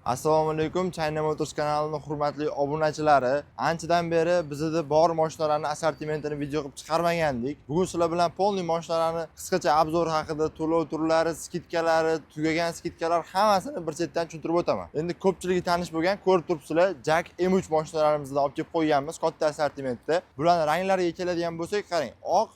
Assalomu alaykum, China Motors kanalining hurmatli obunachilari. Anchadan beri bizda bor mashinalarning assortimentini video qilib chiqarmagandik. Bugun sizlar bilan polniy mashinalarni qisqacha obzor haqida, to'lov turlari, skidkalari, tugagan skidkalar hammasini bir chetdan tushuntirib o'taman. Endi ko'pchiligi tanish bo'lgan, ko'rib turibsizlar, Jack M3 mashinalarimizda olib kelib qo'yganmiz katta assortimentda. Bularning ranglariga keladigan bo'lsak, qarang, oq,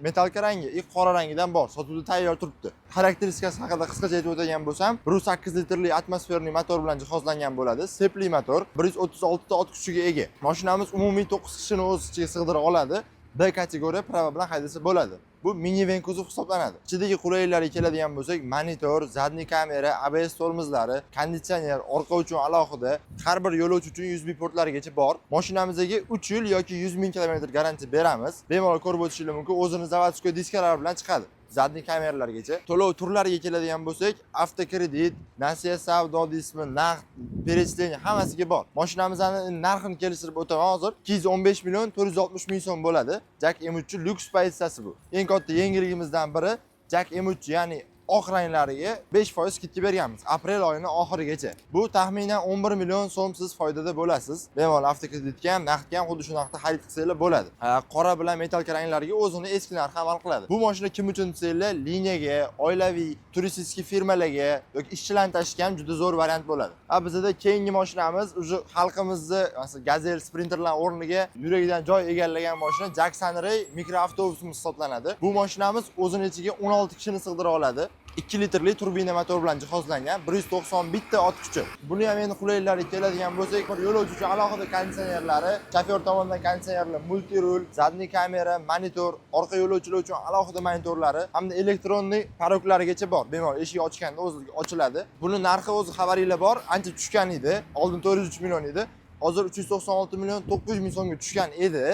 metalka rangi, qora rangidan bor, sotuvda tayyor turibdi. Xarakteristikasi haqida qisqacha aytib o'tadigan bo'lsam, 1.8 litrli atmosferli motor bilan jihozlangan bo'ladi. Sepli motor, 136 ta ot kuchiga ega. Mashinamiz umumiy 9 kishini o'z ichiga sig'dira oladi. B kategoriya prava bilan haydasa bo'ladi. Bu minivan kuzov hisoblanadi. Ichidagi qulayliklarga keladigan bo'lsak, monitor, zadniy kamera, ABS tormozlari, konditsioner, orqa uchun alohida, har bir yo'lovchi uchun USB portlarigacha bor. Mashinamizga 3 yil yoki 100 ming kilometr garantiya beramiz. Bemalol ko'rib o'tishingiz mumkin, o'zini zavodskiy diskalar bilan chiqadi. Zadniy kameralargacha. To'lov turlariga keladigan bo'lsak, avtokredit, nasiya savdo dismi, naqd, перечисление hammasiga bor. Mashinamizning narxini kelishtirib o'taman hozir. 215 million 460 ming so'm bo'ladi. Jack M3 lyuks pozitsiyasi bu. Eng katta yangiligimizdan biri Jack M3, ya'ni oq ranglariga 5% skidka berganmiz aprel oyining oxirigacha. Bu taxminan 11 million so'm siz foydada bo'lasiz. Bemalol avtokreditga ham, naqdga ham xuddi shu narxda xarid qilsanglar bo'ladi. Qora bilan metalka ranglariga o'zini eski narxi amal qiladi. Bu mashina kim uchun desanglar, liniyaga, oilaviy, turistik firmalarga yoki ishchilarni tashishga ham juda zo'r variant bo'ladi. Bizda keyingi mashinamiz o'sha xalqimizni, masalan, Gazel, Sprinterlar o'rniga yuragidan joy egallagan mashina Jack Sunray mikroavtobusimiz hisoblanadi. Bu mashinamiz o'zini ichiga 16 kishini sig'dira oladi. 2 litrli turbina motor bilan jihozlangan, 191 ta ot kuchi. Buni ham endi qulayliklariga keladigan bo'lsak, yo'lovchi uchun alohida konditsionerlari, shofyor tomonidan konditsionerlar, multirul, zadniy kamera, monitor, orqa yo'lovchilar uchun alohida monitorlari hamda elektronniy paroklarigacha bor. Bemalol eshik ochganda o'ziga ochiladi. Buni narxi o'zi xabaringlar bor, ancha tushgan edi. Oldin 403 million edi. Hozir 396 million 900 ming so'mga tushgan edi.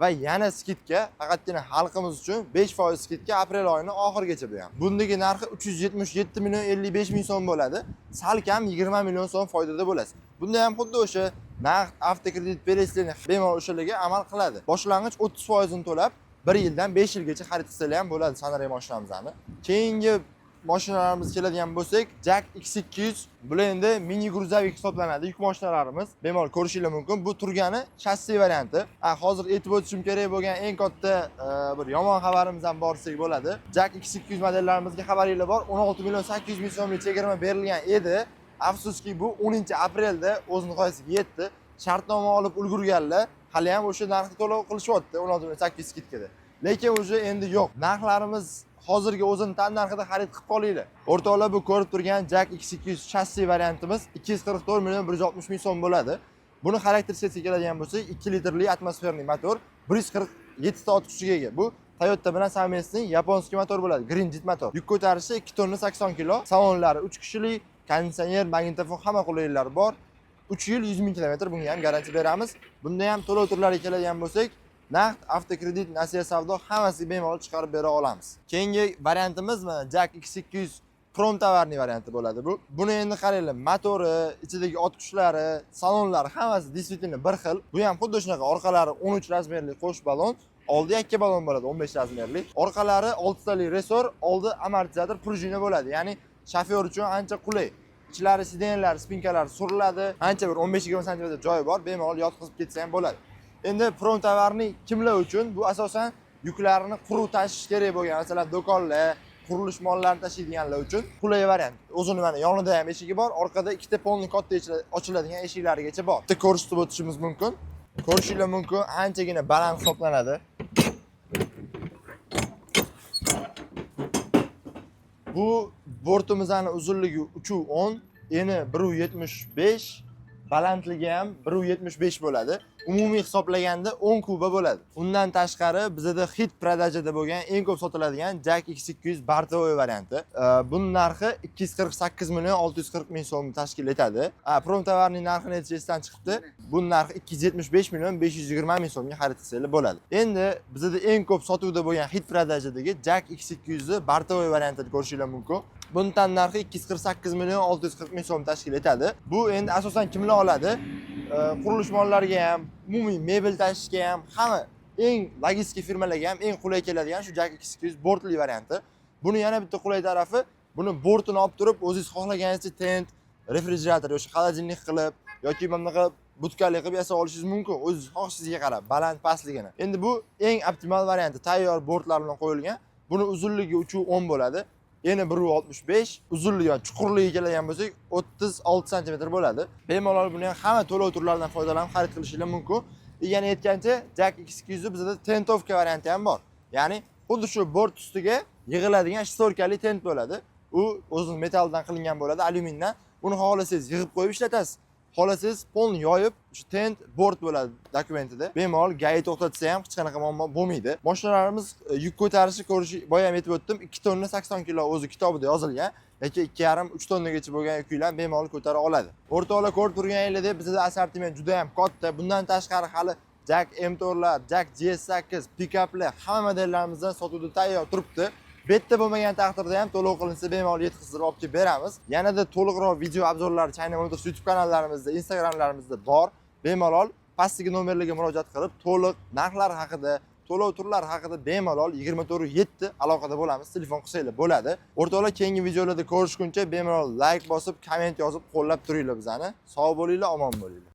Va yana skidka, faqatgina xalqimiz uchun 5% skidka aprel oyining oxirigacha bu ham. Bundagi narxi 377 million 55 ming so'm bo'ladi. Salkam 20 million so'm foydada bo'lasiz. Bunda ham xuddi o'sha naqd, avtokredit, перечисление bemalol o'shalarga amal qiladi. Boshlang'ich 30% ni to'lab 1 yildan 5 yilgacha xarid qilsalar ham bo'ladi Sunray mashinamizni. Keyingi mashinalarimiz keladigan bo'lsak, Jack X200 bu endi mini gruzavik hisoblanadi. Yuk mashinalarimiz. Bemalol ko'rishingiz mumkin. Bu turgani shassi varianti. Hozir aytib o'tishim kerak bo'lgan eng katta bir yomon xabarimiz ham borsak bo'ladi. Jack X200 modellarimizga xabaringlar bor. 16 million 800 ming so'mlik chegirma berilgan edi. Afsuski bu 10-aprelda o'z nihoyasiga yetdi. Shartnoma olib ulgurganlar hali ham o'sha narxni to'lov qilishyapti 16 million 800 skidkada. Lekin o'sha endi yo'q. Narxlarimiz hozirgi o'zini tan narxida xarid qilib qolinglar. O'rtoqlar, bu ko'rib turgan Jack X200 shassi variantimiz 244 million 160 ming so'm bo'ladi. Buni xarakteristikasiga keladigan bo'lsak, 2 litrli atmosferli motor, 147 ta ot kuchiga ega. Bu Toyota bilan Samesning yaponskiy motor bo'ladi, Green Jet motor. Yuk ko'tarishi 2 tonna 80 kilo, salonlari 3 kishilik, konditsioner, magnitofon hamma qulayliklari bor. 3 yil 100 ming kilometr bunga ham garantiya beramiz. Bunda ham to'lov turlariga keladigan bo'lsak, naqd, avtokredit, nasiya savdo hammasiga bemalol chiqarib bera olamiz. Keyingi variantimiz Jack X200 Prom tovarniy varianti bo'ladi bu. Buni endi qaranglar, motori, ichidagi ot kuchlari, salonlari hammasi действительно bir xil. Bu ham xuddi shunaqa, orqalari 13 razmerli qo'sh balon, oldi 2 balon bo'ladi 15 razmerli. Orqalari 6 tali resor, oldi amortizator, prujina bo'ladi. Ya'ni shofyor uchun ancha qulay. Ichlari sidenlar, spinkalar suriladi. Ancha bir 15-20 sm joyi bor, bemalol yotqizib ketsa ham bo'ladi. Endi prom tovarniy kimlar uchun? Bu asosan yuklarni quruq tashish kerak bo'lgan, masalan, do'konlar, qurilish mollarini tashiydiganlar uchun qulay variant. O'zini mana yonida ham eshigi bor, orqada ikkita polni katta ochiladigan eshiklarigacha bor. Bitta ko'rsatib o'tishimiz mumkin. Ko'rishingiz mumkin, anchagina baland hisoblanadi. Bu bortimizning uzunligi 3.10, eni 1.75, balandligi ham 1.75 bo'ladi. Umumiy hisoblaganda 10 kuba bo'ladi. Undan tashqari bizda hit продажада bo'lgan eng ko'p sotiladigan Jack X200 Bartovoy varianti. Buning narxi 248 million 640 ming so'm tashkil etadi. Prom tovarning narxini aytishdan chiqibdi. Buning narxi 275 million 520 ming so'mga xarid qilsanglar bo'ladi. Endi bizda eng ko'p sotuvda bo'lgan hit продажадagi Jack X200 Bartovoy variantini ko'rishingiz mumkin. Bundan narxi 248 million 640 ming so'm tashkil etadi. Bu endi asosan kimlar oladi? Qurilish mollariga ham, umumiy mebel tashishga ham, hamma eng logistik firmalarga ham eng qulay keladigan shu Jack X200 bortli varianti. Buni yana bitta qulay tarafi, buni bortini olib turib, o'zingiz xohlaganingizcha tent, refrigerator yoki xolodilnik qilib yoki bunaqa butkali qilib yasab olishingiz mumkin, o'z xohishingizga qarab, baland pastligini. Endi bu eng optimal varianti, tayyor bortlar bilan qo'yilgan. Buni uzunligi 3.10 bo'ladi. Eni 1.65, uzunligi va chuqurligiga keladigan bo'lsak 36 sm bo'ladi. Bemalol buni ham hamma to'lov turlaridan foydalanib xarid qilishingiz mumkin. Yana aytgancha, Jack X200 bizda tentovka varianti ham bor. Ya'ni xuddi shu bort ustiga yig'iladigan shtorkali tent bo'ladi. U o'zi metaldan qilingan bo'ladi, alyumindan. Buni xohlasangiz yig'ib qo'yib ishlatasiz. Xohlasangiz polni yoyib, shu tent bort bo'ladi dokumentida. Bemalol gai to'xtatsa ham hech qanaqa muammo bo'lmaydi. Mashinalarimiz yuk ko'tarishi ko'rish boya ham aytib o'tdim, 2 tonna 80 kilo o'zi kitobida yozilgan. Yoki 2,5-3 tonnagacha bo'lgan yuklar bemalol ko'tara oladi. O'rtoqlar ko'rib turganingizdek, bizda assortiment juda ham katta. Bundan tashqari hali Jack M4lar, Jack GS8, pikaplar hamma modellarimizdan sotuvda tayyor turibdi. Betda bo'lmagan taqdirda ham to'lov qilinsa bemalol yetkazib olib kelib beramiz. Yanada to'liqroq video obzorlari China Motors YouTube kanallarimizda, Instagramlarimizda bor. Bemalol pastdagi nomerlarga murojaat qilib, to'liq narxlar haqida, to'lov turlari haqida bemalol 24/7 aloqada bo'lamiz. Telefon qilsanglar bo'ladi. O'rtoqlar, keyingi videolarda ko'rishguncha bemalol like bosib, komment yozib qo'llab turinglar bizani. Sog' bo'linglar, omon bo'linglar.